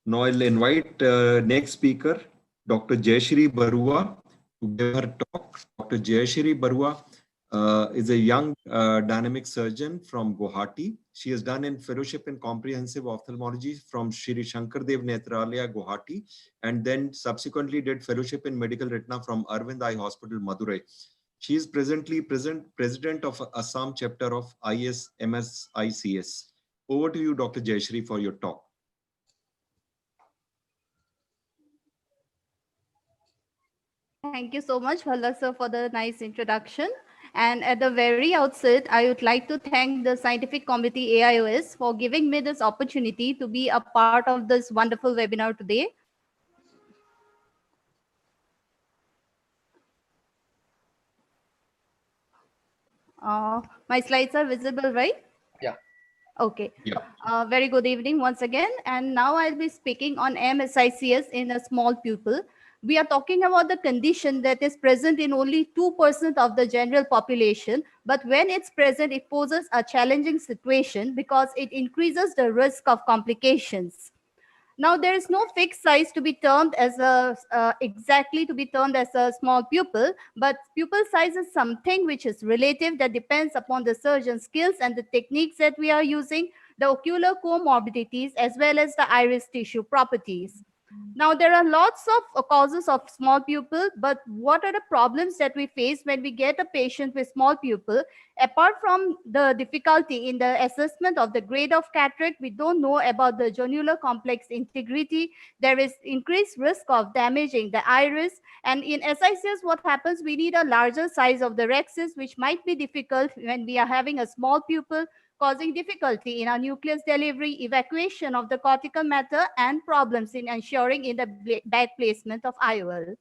Now I'll invite next speaker, Dr. Jayashri Barua, to give her talk. Dr. Jayashri Barua is a young dynamic surgeon from Guwahati. She has done in fellowship in comprehensive ophthalmology from Shri Shankardev Netralaya, Guwahati, and then subsequently did fellowship in medical retina from Arvind Eye Hospital, Madurai. She is presently president of Assam chapter of ISMSICS. Over to you, Dr. Jayashri, for your talk. Thank you so much, Bhala sir, for the nice introduction. And at the very outset, I would like to thank the Scientific Committee AIOS for giving me this opportunity to be a part of this wonderful webinar today. My slides are visible, right? Yeah. Okay. Yeah. Very good evening once again. And now I'll be speaking on MSICS in a small pupil. We are talking about the condition that is present in only 2% of the general population. But when it's present, it poses a challenging situation because it increases the risk of complications. Now, there is no fixed size to be termed as a exactly to be termed as a small pupil, but pupil size is something which is relative that depends upon the surgeon's skills and the techniques that we are using, the ocular comorbidities, as well as the iris tissue properties. Now, there are lots of causes of small pupil, but what are the problems that we face when we get a patient with small pupil? Apart from the difficulty in the assessment of the grade of cataract, we don't know about the zonular complex integrity. There is increased risk of damaging the iris. And in SICS, what happens? We need a larger size of the rhexis, which might be difficult when we are having a small pupil, causing difficulty in our nucleus delivery, evacuation of the cortical matter, and problems in ensuring in the bad placement of IOL.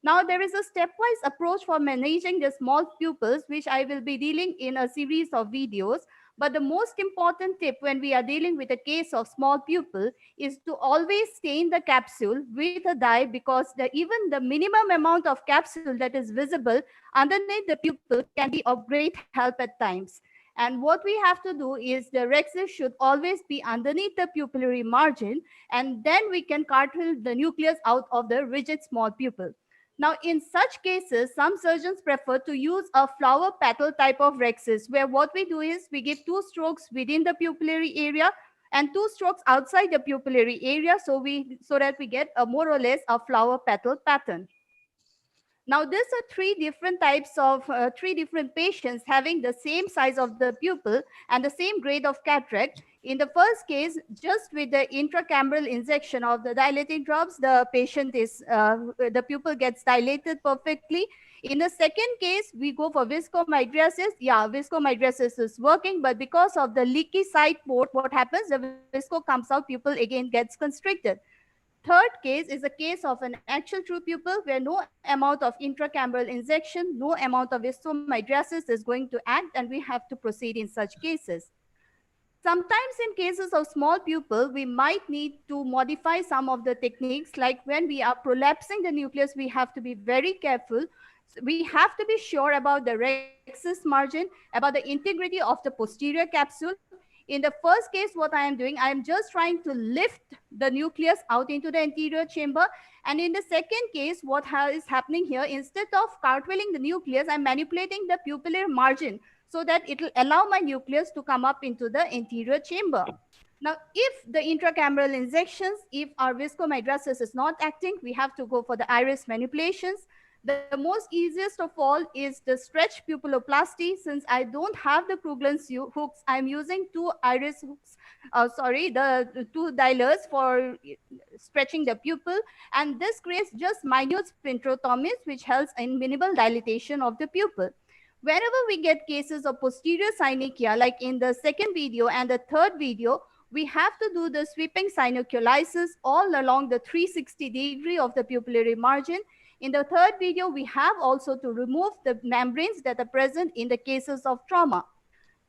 Now, there is a stepwise approach for managing the small pupils, which I will be dealing in a series of videos. But the most important tip when we are dealing with a case of small pupil is to always stain the capsule with a dye, because even the minimum amount of capsule that is visible underneath the pupil can be of great help at times. And what we have to do is the rhexis should always be underneath the pupillary margin, and then we can cartwheel the nucleus out of the rigid small pupil. Now, in such cases, some surgeons prefer to use a flower petal type of rhexis, where what we do is we give 2 strokes within the pupillary area and 2 strokes outside the pupillary area, so that we get a more or less a flower petal pattern. Now, these are 3 different types of 3 different patients having the same size of the pupil and the same grade of cataract. In the first case, just with the intracameral injection of the dilating drops, the patient is the pupil gets dilated perfectly. In the second case, we go for viscomydriasis. Yeah, viscomydriasis is working, but because of the leaky side port, what happens? The visco comes out, pupil again gets constricted. Third case is a case of an actual true pupil where no amount of intracameral injection, no amount of viscomydriasis is going to act, and we have to proceed in such cases. Sometimes in cases of small pupil, we might need to modify some of the techniques, like when we are prolapsing the nucleus, we have to be very careful. We have to be sure about the rhexis margin, about the integrity of the posterior capsule. In the first case, what I am doing, I am just trying to lift the nucleus out into the anterior chamber. And in the second case, what is happening here, instead of cartwheeling the nucleus, I'm manipulating the pupillary margin so that it will allow my nucleus to come up into the anterior chamber. Now, if the intracameral injections, if our viscomydriasis is not acting, we have to go for the iris manipulations. The most easiest of all is the stretch pupilloplasty. Since I don't have the Kruglan's hooks, I'm using 2 iris hooks, the 2 dialers for stretching the pupil. And this creates just minute sphincterotomies, which helps in minimal dilatation of the pupil. Wherever we get cases of posterior synechia, like in the second video and the third video, we have to do the sweeping synoculisis all along the 360-degree of the pupillary margin. In the third video, we have also to remove the membranes that are present in the cases of trauma.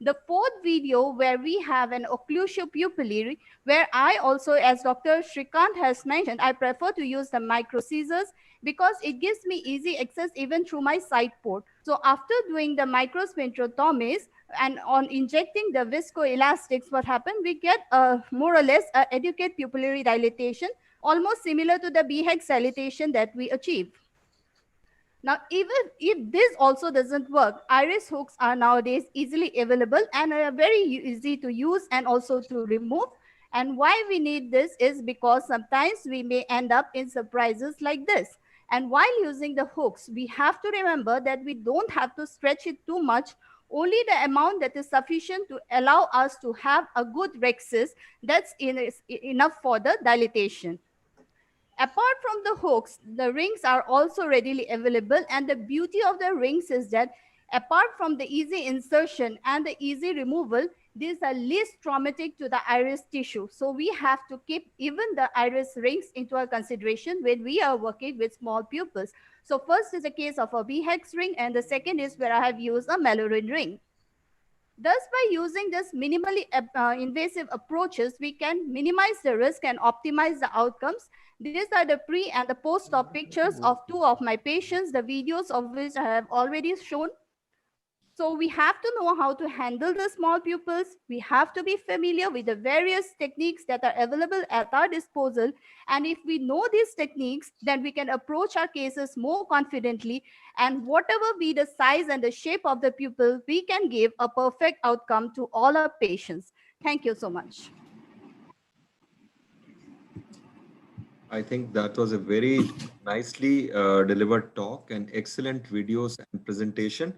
The fourth video, where we have an occlusio pupillary, where I also, as Dr. Shrikant has mentioned, I prefer to use the micro scissors because it gives me easy access even through my side port. So after doing the microsphincterotomies, And on injecting the viscoelastics, what happened? We get more or less adequate pupillary dilatation, almost similar to the BHEX dilatation that we achieve. Now, even if this also doesn't work, iris hooks are nowadays easily available and are very easy to use and also to remove. And why we need this is because sometimes we may end up in surprises like this. And while using the hooks, we have to remember that we don't have to stretch it too much, only the amount that is sufficient to allow us to have a good rhexis that's enough for the dilatation. Apart from the hooks, the rings are also readily available, and the beauty of the rings is that apart from the easy insertion and the easy removal, these are least traumatic to the iris tissue. So we have to keep even the iris rings into our consideration when we are working with small pupils. So first is a case of a BHEX ring, and the second is where I have used a Mallorin ring. Thus, by using this minimally invasive approaches, we can minimize the risk and optimize the outcomes. These are the pre and the post-op pictures of two of my patients, the videos of which I have already shown. So we have to know how to handle the small pupils. We have to be familiar with the various techniques that are available at our disposal. And if we know these techniques, then we can approach our cases more confidently. And whatever be the size and the shape of the pupil, we can give a perfect outcome to all our patients. Thank you so much. I think that was a very nicely delivered talk and excellent videos and presentation.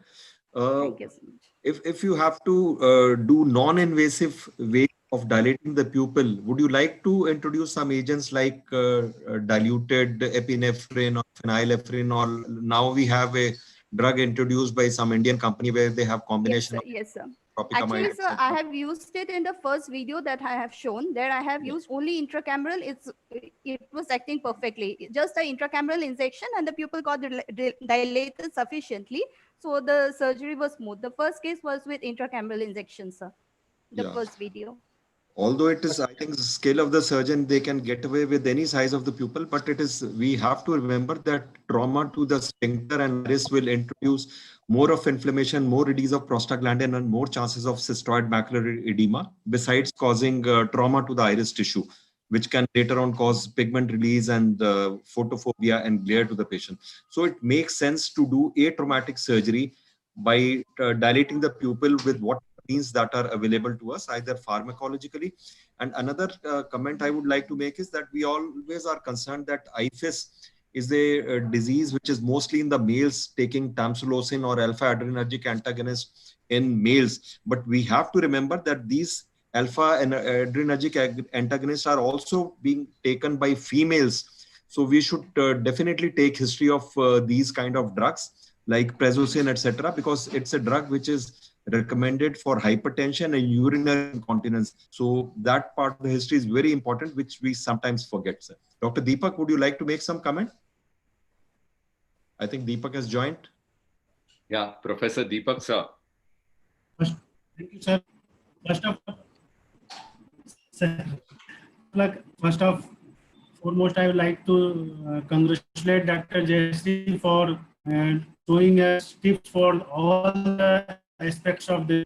Thank you so much. If you have to do non-invasive way of dilating the pupil, would you like to introduce some agents like diluted epinephrine or phenylephrine, or now we have a drug introduced by some Indian company where they have combination Yes, sir. of Actually, tropicamide, sir, I have used it in the first video that I have shown. There I have used only intracameral. It was acting perfectly. Just an intracameral injection and the pupil got dilated sufficiently. So the surgery was smooth. The first case was with intracameral injection, sir. The first video. Although it is, I think, the skill of the surgeon, they can get away with any size of the pupil, but it is, we have to remember that trauma to the sphincter and iris will introduce more of inflammation, more release of prostaglandin, and more chances of cystoid macular edema, besides causing trauma to the iris tissue, which can later on cause pigment release and photophobia and glare to the patient. So it makes sense to do a traumatic surgery by dilating the pupil with what means that are available to us, either pharmacologically. And another comment I would like to make is that we always are concerned that IFIS is a disease which is mostly in the males, taking tamsulosin or alpha adrenergic antagonist in males. But we have to remember that these alpha and adrenergic antagonists are also being taken by females. So we should definitely take history of these kind of drugs like prazosin, etc., because it's a drug which is recommended for hypertension and urinary incontinence. So that part of the history is very important, which we sometimes forget, sir. Dr. Deepak, would you like to make some comment? I think Deepak has joined. Yeah, Professor Deepak, sir. Thank you, sir. First of foremost, I would like to congratulate Dr. Jayashree for showing us tips for all the aspects of the.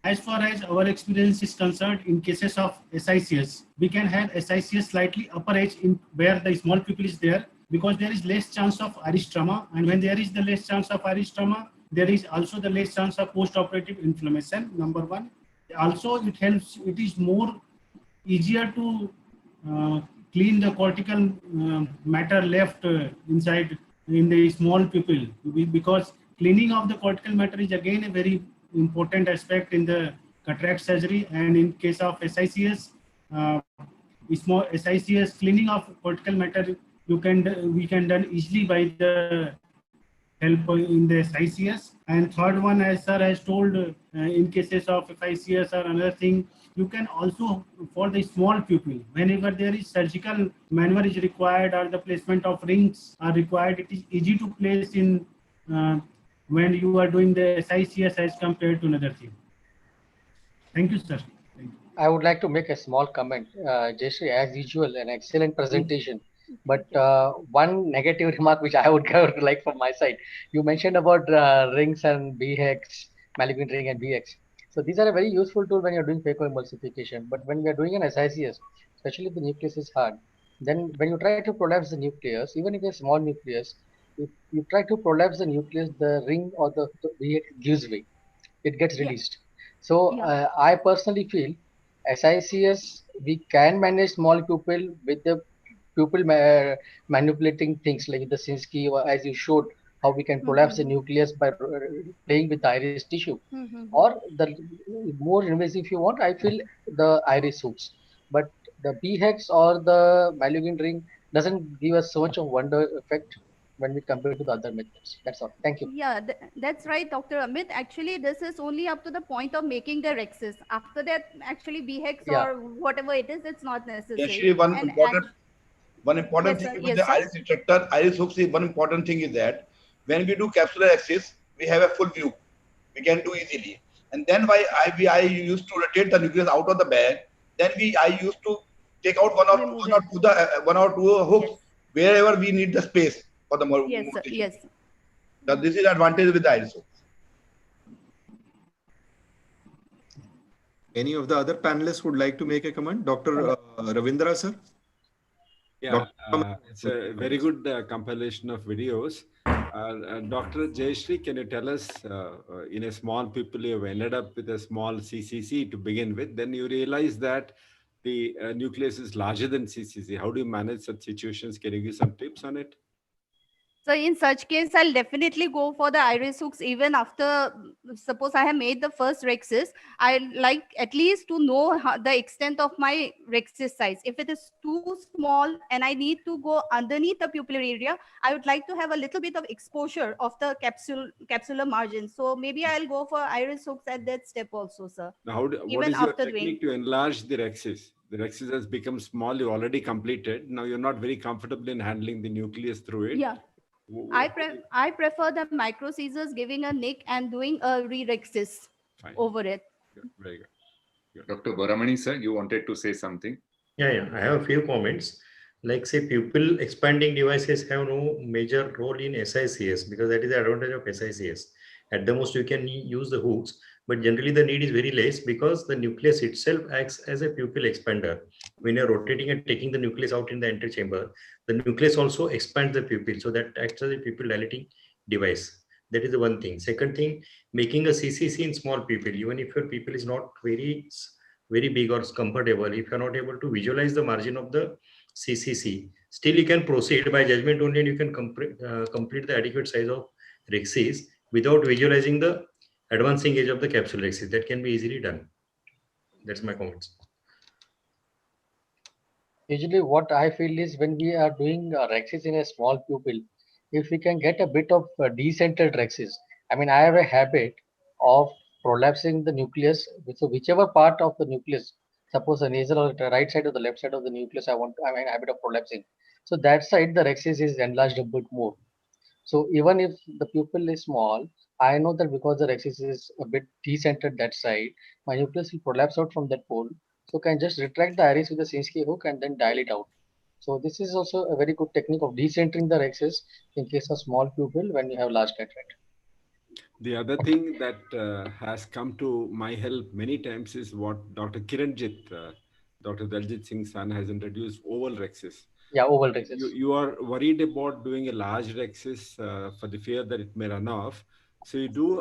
As far as our experience is concerned, in cases of SICS, we can have SICS slightly upper edge in where the small pupil is there, because there is less chance of iris trauma, and when there is the less chance of iris trauma, there is also the less chance of post-operative inflammation. Number one. Also, it helps. It is more easier to clean the cortical matter left inside in the small pupil, because cleaning of the cortical matter is again a very important aspect in the cataract surgery. And in case of SICS, small SICS cleaning of cortical matter we can done easily by the help in the SICS. And third one, as sir has told, in cases of FICS or another thing, you can also, for the small pupil, whenever there is surgical maneuver is required or the placement of rings are required, it is easy to place in when you are doing the SICS as compared to another thing. Thank you, sir. Thank you. I would like to make a small comment. Jayashree, as usual, an excellent presentation. But one negative remark which I would like from my side, you mentioned about rings and BHEX, malignant ring and BHEX. So these are a very useful tool when you're doing phacoemulsification. But when we are doing an SICS, especially if the nucleus is hard, then when you try to prolapse the nucleus, even if it's a small nucleus, if you try to prolapse the nucleus, the ring or the VX gives way. It gets Yeah. released. So Yeah. I personally feel SICS, we can manage small pupil with the pupil manipulating things like the Sinsky, or as you showed, how we can prolapse the nucleus by playing with the iris tissue. Or the more invasive if you want, I feel the iris hooks. But the BHEX or the Malugin ring doesn't give us so much of wonder effect when we compare to the other methods. That's all. Thank you. Yeah, that's right, Dr. Amit. Actually, this is only up to the point of making the rexes. After that, actually, BHEX Yeah. or whatever it is, it's not necessary. Actually, one And important yes, thing sir. with Yes, the sir. iris retractor, iris hooks, is one important thing is that when we do capsular axis, we have a full view. We can do easily. And then I used to rotate the nucleus out of the bag. Then I used to take out Remove one or two hooks Yes. wherever we need the space for the more Yes, sir. tissue. Yes. Now, this is advantage with the iris hooks. Any of the other panelists would like to make a comment? Dr. Ravindra, sir? Yeah, Dr. it's a very good compilation of videos. Dr. Jayashree, can you tell us, in a small people, you have ended up with a small CCC to begin with, then you realize that the nucleus is larger than CCC. How do you manage such situations? Can you give some tips on it? So in such case, I'll definitely go for the iris hooks even after, suppose I have made the first rexis. I like at least to know the extent of my rexis size. If it is too small and I need to go underneath the pupillary area, I would like to have a little bit of exposure of the capsular margin. So maybe I'll go for iris hooks at that step also, sir. Now, what Even is your after doing- technique to enlarge the rexis? The rexis has become small, you already completed. Now you're not very comfortable in handling the nucleus through it. Yeah. I prefer the micro scissors giving a nick and doing a re-rexis over it. Good. Very good. Dr. Boramani, sir, you wanted to say something? Yeah. I have a few comments. Like, say, pupil expanding devices have no major role in SICS because that is the advantage of SICS. At the most, you can use the hooks, but generally the need is very less because the nucleus itself acts as a pupil expander. When you're rotating and taking the nucleus out in the antechamber, the nucleus also expands the pupil. So that acts as a pupil dilating device. That is the one thing. Second thing, making a CCC in small pupil, even if your pupil is not very big or comfortable, if you're not able to visualize the margin of the CCC, still you can proceed by judgment only and you can complete the adequate size of rexis without visualizing the advancing age of the capsule rexis. That can be easily done. That's my comments. Usually what I feel is when we are doing rexis in a small pupil, if we can get a bit of decentered rexis, I mean, I have a habit of prolapsing the nucleus. So whichever part of the nucleus, suppose the nasal or the right side or the left side of the nucleus, I mean, a habit of prolapsing. So that side, the rexis is enlarged a bit more. So even if the pupil is small, I know that because the rexis is a bit decentered that side, my nucleus will prolapse out from that pole. So can just retract the iris with the Sinsky hook and then dial it out. So this is also a very good technique of decentering the rexis in case of small pupil when you have large cataract. The other thing that has come to my help many times is what Dr. Kiranjit, Dr. Daljit Singh's son, has introduced, oval rexis. Yeah, oval rexis. You are worried about doing a large rexis for the fear that it may run off. So you do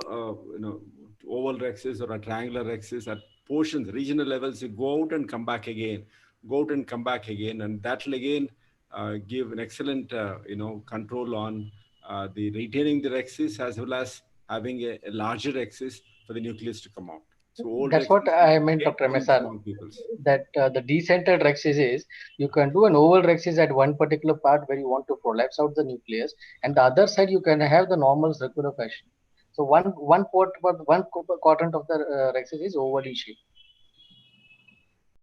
oval rexis or a triangular rexis at portions, regional levels. You go out and come back again, and that will again give an excellent control on the retaining the rexis as well as having a larger rexis for the nucleus to come out. So that's what I meant, Dr. Mesan, that the decentered rexis is, you can do an oval rexis at one particular part where you want to prolapse out the nucleus, and the other side you can have the normal circular fashion. So one quadrant of the rexis is ovally shaped.